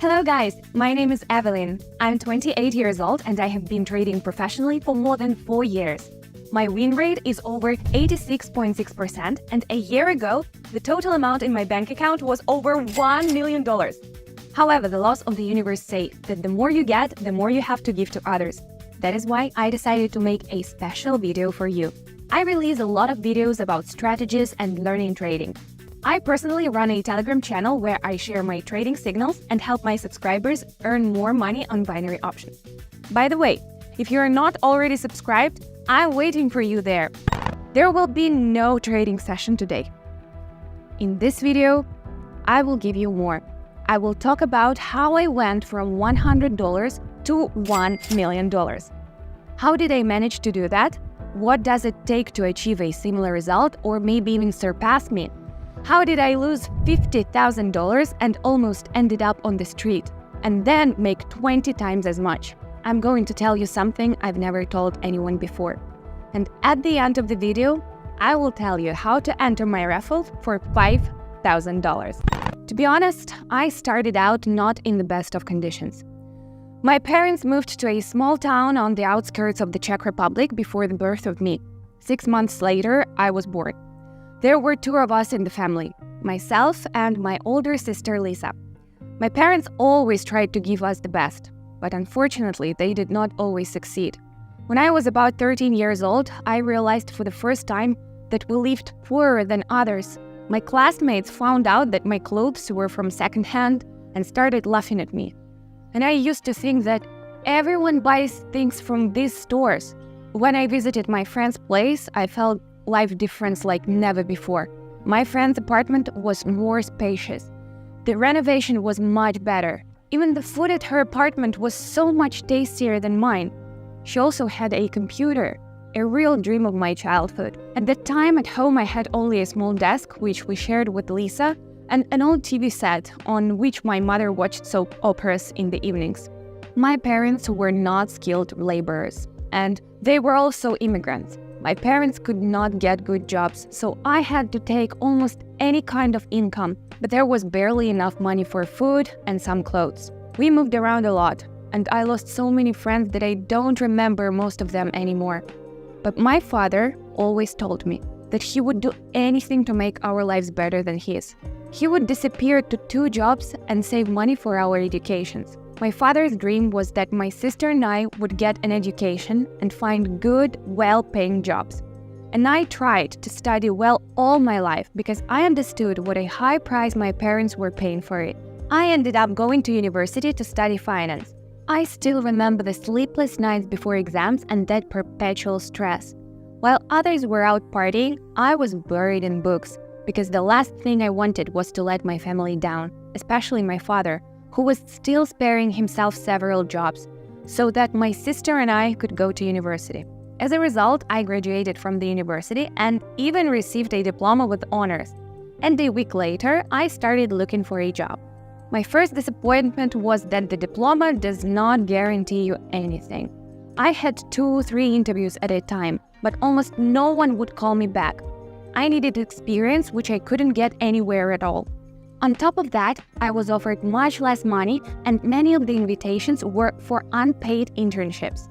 Hello guys, my name is Evelyn. I'm 28 years old and I have been trading professionally for more than 4 years. My win rate is over 86.6%, and a year ago, the total amount in my bank account was over $1 million. However, the laws of the universe say that the more you get, the more you have to give to others. That is why I decided to make a special video for you. I release a lot of videos about strategies and learning trading. I personally run a Telegram channel where I share my trading signals and help my subscribers earn more money on binary options. By the way, if you are not already subscribed, I'm waiting for you there. There will be no trading session today. In this video, I will give you more. I will talk about how I went from $100 to $1 million. How did I manage to do that? What does it take to achieve a similar result or maybe even surpass me? How did I lose $50,000 and almost ended up on the street, and then make 20 times as much? I'm going to tell you something I've never told anyone before. And at the end of the video, I will tell you how to enter my raffle for $5,000. To be honest, I started out not in the best of conditions. My parents moved to a small town on the outskirts of the Czech Republic before the birth of me. 6 months later, I was born. There were 2 of us in the family, myself and my older sister Lisa. My parents always tried to give us the best, but unfortunately they did not always succeed. When I was about 13 years old, I realized for the first time that we lived poorer than others. My classmates found out that my clothes were from secondhand and started laughing at me. And I used to think that everyone buys things from these stores. When I visited my friend's place, I felt life difference like never before. My friend's apartment was more spacious. The renovation was much better. Even the food at her apartment was so much tastier than mine. She also had a computer, a real dream of my childhood. At that time at home I had only a small desk, which we shared with Lisa, and an old TV set on which my mother watched soap operas in the evenings. My parents were not skilled laborers, and they were also immigrants. My parents could not get good jobs, so I had to take almost any kind of income, but there was barely enough money for food and some clothes. We moved around a lot, and I lost so many friends that I don't remember most of them anymore. But my father always told me that he would do anything to make our lives better than his. He would disappear to 2 jobs and save money for our educations. My father's dream was that my sister and I would get an education and find good, well-paying jobs. And I tried to study well all my life because I understood what a high price my parents were paying for it. I ended up going to university to study finance. I still remember the sleepless nights before exams and that perpetual stress. While others were out partying, I was buried in books because the last thing I wanted was to let my family down, especially my father, who was still sparing himself several jobs, so that my sister and I could go to university. As a result, I graduated from the university and even received a diploma with honors. And a week later, I started looking for a job. My first disappointment was that the diploma does not guarantee you anything. I had 2-3 interviews at a time, but almost no one would call me back. I needed experience, which I couldn't get anywhere at all. On top of that, I was offered much less money, and many of the invitations were for unpaid internships.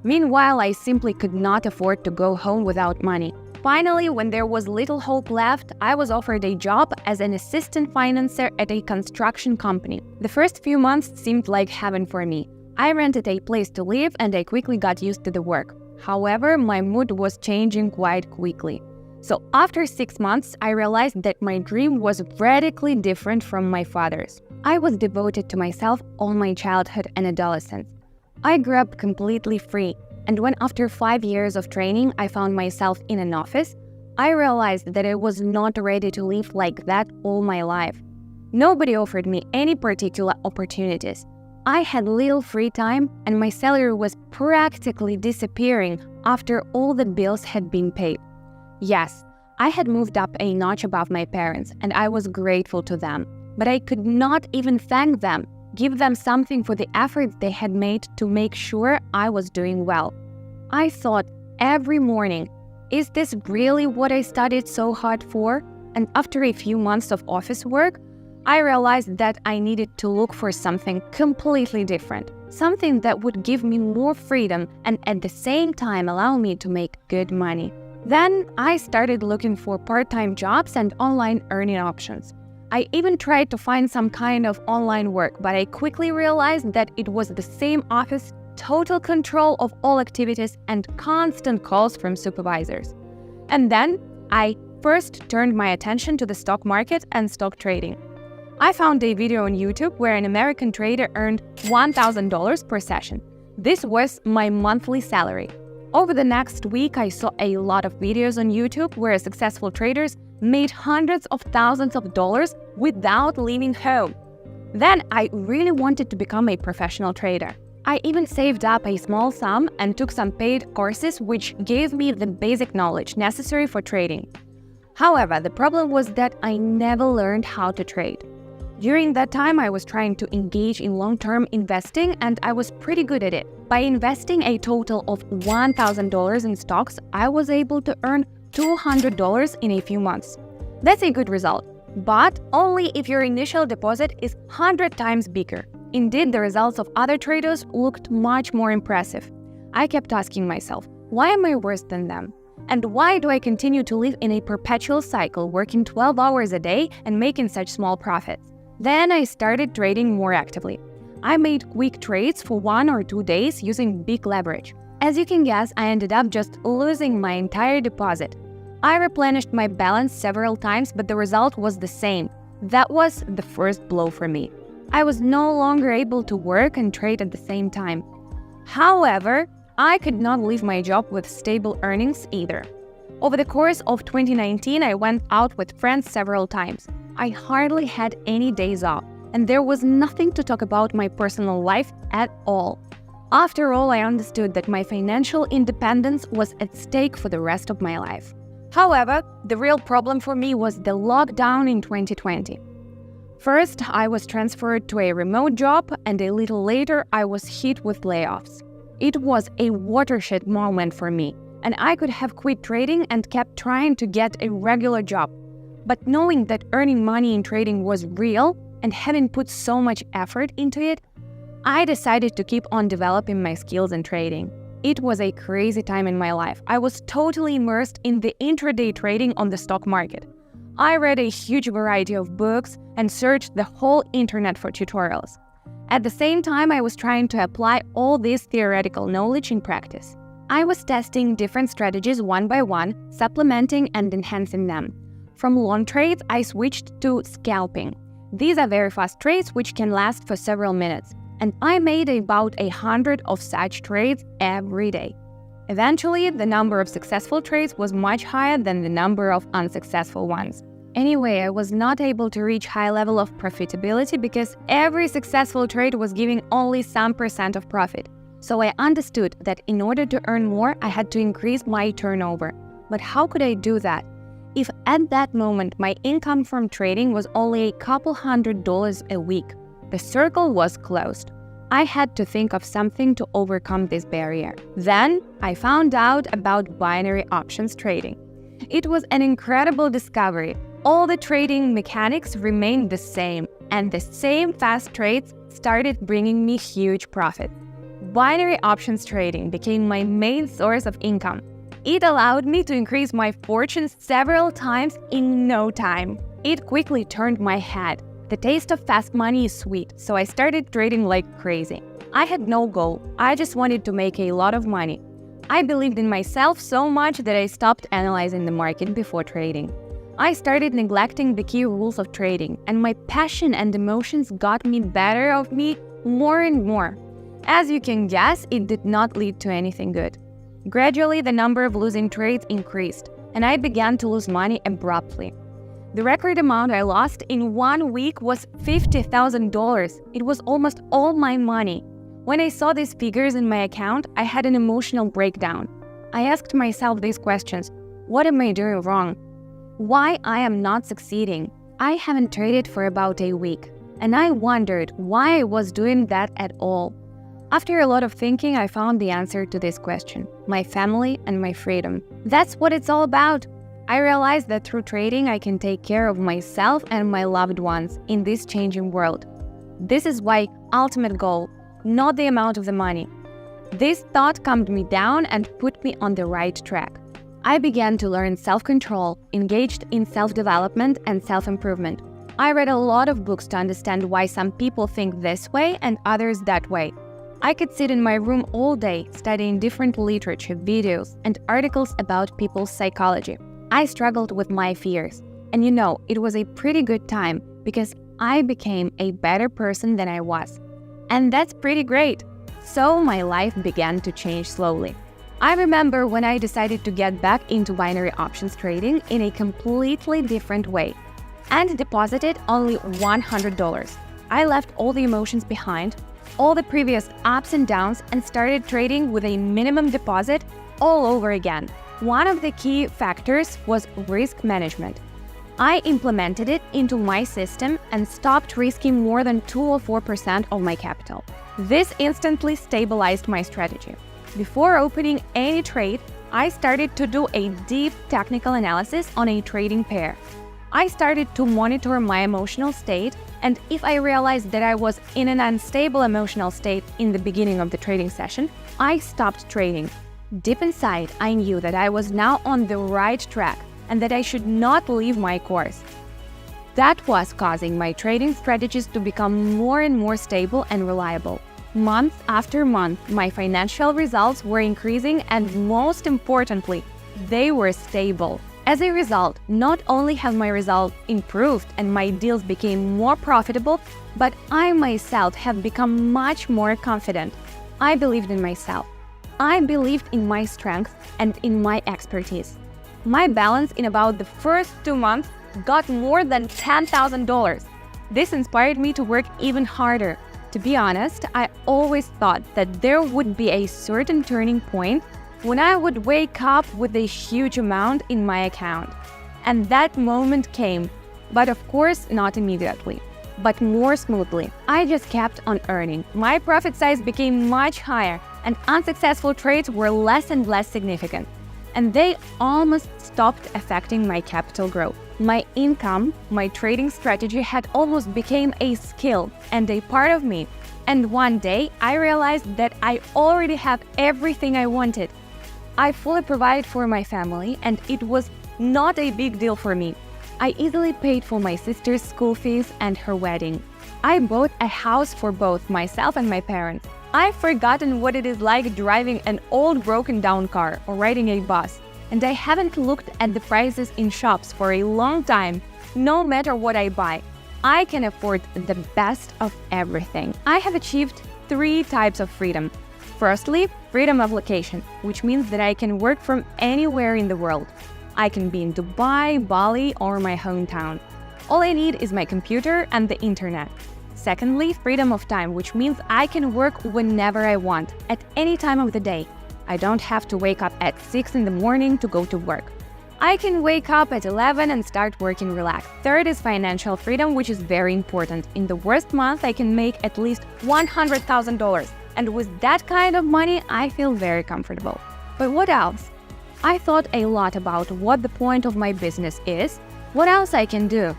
Meanwhile, I simply could not afford to go home without money. Finally, when there was little hope left, I was offered a job as an assistant financer at a construction company. The first few months seemed like heaven for me. I rented a place to live and I quickly got used to the work. However, my mood was changing quite quickly. So after 6 months, I realized that my dream was radically different from my father's. I was devoted to myself all my childhood and adolescence. I grew up completely free, and when after 5 years of training I found myself in an office, I realized that I was not ready to live like that all my life. Nobody offered me any particular opportunities. I had little free time, and my salary was practically disappearing after all the bills had been paid. Yes, I had moved up a notch above my parents, and I was grateful to them. But I could not even thank them, give them something for the efforts they had made to make sure I was doing well. I thought every morning, is this really what I studied so hard for? And after a few months of office work, I realized that I needed to look for something completely different, something that would give me more freedom and at the same time allow me to make good money. Then I started looking for part-time jobs and online earning options. I even tried to find some kind of online work, but I quickly realized that it was the same office, total control of all activities, and constant calls from supervisors. And then I first turned my attention to the stock market and stock trading. I found a video on YouTube where an American trader earned $1,000 per session. This was my monthly salary. Over the next week, I saw a lot of videos on YouTube where successful traders made hundreds of thousands of dollars without leaving home. Then I really wanted to become a professional trader. I even saved up a small sum and took some paid courses which gave me the basic knowledge necessary for trading. However, the problem was that I never learned how to trade. During that time, I was trying to engage in long-term investing and I was pretty good at it. By investing a total of $1,000 in stocks, I was able to earn $200 in a few months. That's a good result, but only if your initial deposit is 100 times bigger. Indeed, the results of other traders looked much more impressive. I kept asking myself, why am I worse than them? And why do I continue to live in a perpetual cycle, working 12 hours a day and making such small profits? Then I started trading more actively. I made quick trades for 1 or 2 days using big leverage. As you can guess, I ended up just losing my entire deposit. I replenished my balance several times, but the result was the same. That was the first blow for me. I was no longer able to work and trade at the same time. However, I could not leave my job with stable earnings either. Over the course of 2019, I went out with friends several times. I hardly had any days off, and there was nothing to talk about my personal life at all. After all, I understood that my financial independence was at stake for the rest of my life. However, the real problem for me was the lockdown in 2020. First, I was transferred to a remote job, and a little later, I was hit with layoffs. It was a watershed moment for me, and I could have quit trading and kept trying to get a regular job. But knowing that earning money in trading was real and having put so much effort into it, I decided to keep on developing my skills in trading. It was a crazy time in my life. I was totally immersed in the intraday trading on the stock market. I read a huge variety of books and searched the whole internet for tutorials. At the same time, I was trying to apply all this theoretical knowledge in practice. I was testing different strategies one by one, supplementing and enhancing them. From long trades, I switched to scalping. These are very fast trades which can last for several minutes, and I made about 100 of such trades every day. Eventually, the number of successful trades was much higher than the number of unsuccessful ones. Anyway, I was not able to reach high level of profitability because every successful trade was giving only some percent of profit. So I understood that in order to earn more, I had to increase my turnover. But how could I do that? If at that moment my income from trading was only a couple $100 a week, the circle was closed. I had to think of something to overcome this barrier. Then I found out about binary options trading. It was an incredible discovery. All the trading mechanics remained the same, and the same fast trades started bringing me huge profits. Binary options trading became my main source of income. It allowed me to increase my fortune several times in no time. It quickly turned my head. The taste of fast money is sweet, so I started trading like crazy. I had no goal. I just wanted to make a lot of money. I believed in myself so much that I stopped analyzing the market before trading. I started neglecting the key rules of trading, and my passion and emotions got me better of me more and more. As you can guess, it did not lead to anything good. Gradually, the number of losing trades increased, and I began to lose money abruptly. The record amount I lost in 1 week was $50,000. It was almost all my money. When I saw these figures in my account, I had an emotional breakdown. I asked myself these questions: what am I doing wrong? Why I am not succeeding? I haven't traded for about a week, and I wondered why I was doing that at all. After a lot of thinking, I found the answer to this question: my family and my freedom. That's what it's all about. I realized that through trading, I can take care of myself and my loved ones in this changing world. This is my ultimate goal, not the amount of the money. This thought calmed me down and put me on the right track. I began to learn self-control, engaged in self-development and self-improvement. I read a lot of books to understand why some people think this way and others that way. I could sit in my room all day studying different literature, videos, and articles about people's psychology. I struggled with my fears. And it was a pretty good time because I became a better person than I was. And that's pretty great. So my life began to change slowly. I remember when I decided to get back into binary options trading in a completely different way and deposited only $100. I left all the emotions behind, all the previous ups and downs, and started trading with a minimum deposit all over again. One of the key factors was risk management. I implemented it into my system and stopped risking more than 2 or 4% of my capital. This instantly stabilized my strategy. Before opening any trade, I started to do a deep technical analysis on a trading pair. I started to monitor my emotional state, and if I realized that I was in an unstable emotional state in the beginning of the trading session, I stopped trading. Deep inside, I knew that I was now on the right track and that I should not leave my course. That was causing my trading strategies to become more and more stable and reliable. Month after month, my financial results were increasing, and most importantly, they were stable. As a result, not only have my results improved and my deals became more profitable, but I myself have become much more confident. I believed in myself. I believed in my strength and in my expertise. My balance in about the first 2 months got more than $10,000. This inspired me to work even harder. To be honest, I always thought that there would be a certain turning point when I would wake up with a huge amount in my account. And that moment came, but of course not immediately, but more smoothly. I just kept on earning. My profit size became much higher, and unsuccessful trades were less and less significant. And they almost stopped affecting my capital growth. My income, my trading strategy had almost become a skill and a part of me. And one day, I realized that I already have everything I wanted. I fully provided for my family, and it was not a big deal for me. I easily paid for my sister's school fees and her wedding. I bought a house for both myself and my parents. I've forgotten what it is like driving an old broken down car or riding a bus, and I haven't looked at the prices in shops for a long time. No matter what I buy, I can afford the best of everything. I have achieved 3 types of freedom. Firstly, freedom of location, which means that I can work from anywhere in the world. I can be in Dubai, Bali, or my hometown. All I need is my computer and the internet. Secondly, freedom of time, which means I can work whenever I want, at any time of the day. I don't have to wake up at 6 in the morning to go to work. I can wake up at 11 and start working relaxed. Third is financial freedom, which is very important. In the worst month, I can make at least $100,000. And with that kind of money, I feel very comfortable. But what else? I thought a lot about what the point of my business is, what else I can do.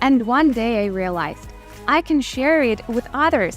And one day I realized I can share it with others.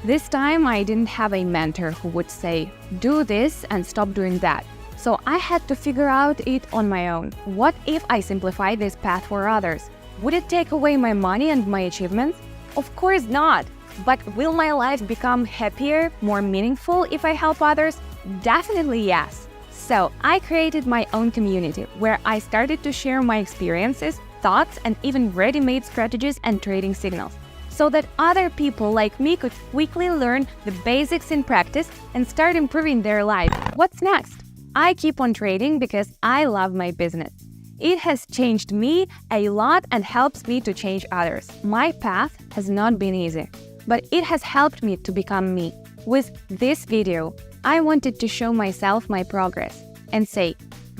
This time I didn't have a mentor who would say, do this and stop doing that. So I had to figure out it on my own. What if I simplify this path for others? Would it take away my money and my achievements? Of course not. But will my life become happier, more meaningful if I help others? Definitely yes. So I created my own community where I started to share my experiences, thoughts, and even ready-made strategies and trading signals, so that other people like me could quickly learn the basics in practice and start improving their life. What's next? I keep on trading because I love my business. It has changed me a lot and helps me to change others. My path has not been easy, but it has helped me to become me. With this video, I wanted to show myself my progress and say,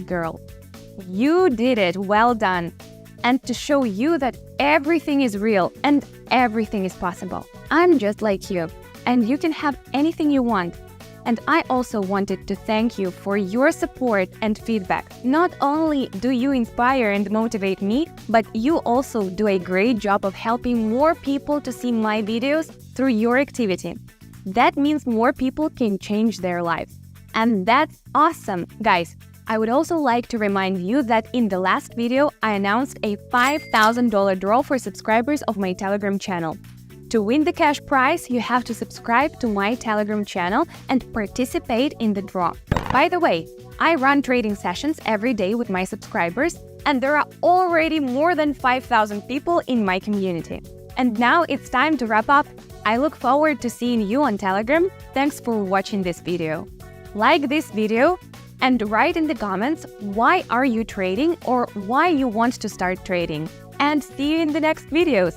girl, you did it, well done. And to show you that everything is real and everything is possible. I'm just like you, and you can have anything you want. And I also wanted to thank you for your support and feedback. Not only do you inspire and motivate me, but you also do a great job of helping more people to see my videos through your activity. That means more people can change their lives. And that's awesome, guys. I would also like to remind you that in the last video, I announced a $5,000 draw for subscribers of my Telegram channel. To win the cash prize, you have to subscribe to my Telegram channel and participate in the draw. By the way, I run trading sessions every day with my subscribers, and there are already more than 5,000 people in my community. And now it's time to wrap up. I look forward to seeing you on Telegram. Thanks for watching this video. Like this video and write in the comments why are you trading or why you want to start trading. And see you in the next videos.